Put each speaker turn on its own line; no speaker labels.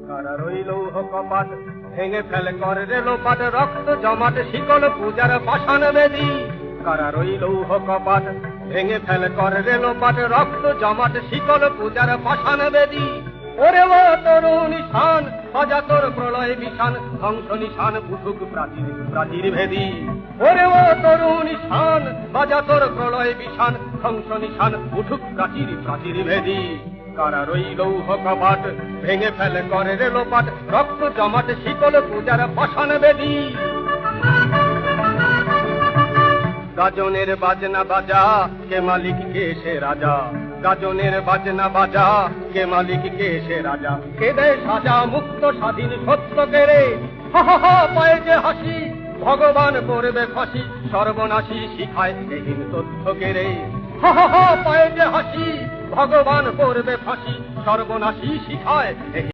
কারা রইল কপাট ভেঙে ফেলে করে রেলোপাট রক্ত জমাট শিকল পূজার পাষাণ বেদী কারা রইল কপাট ভেঙে ফেলে করে রেলোপাট রক্ত জমাট শিকল পূজার পাষাণ বেদী ওরে ও তরুণ নিশান সজা তোর প্রলয় বিশান ধ্বংস নিশান উঠুক প্রাচীর প্রাচীর ভেদী ওরে ও তরুণ নিশান বাজা তোর প্রলয় বিশান ধ্বংস নিশান উঠুক প্রাচীর প্রাচীর ভেদী কারা রইল কপাট ভেঙে ফেলে করে রেলোপাট রক্ত জমাট শিকল পূজার পাষাণ বেদী গাজনের বাজনা বাজা কে মালিক কে সে রাজা গাজনের বাজনা বাজা কে মালিক কে সে রাজা কে দেয় সাজা মুক্ত স্বাধীন সত্য কেড়ে হা হা হা পায়ে যে হাসি ভগবান করবে ফাঁসি সর্বনাশী শিখায় এহীন তথ্য কেড়ে হা হা হা পায়ে যে হাসি ভগবান করবে ফাঁসি সর্বনাশী শিখায়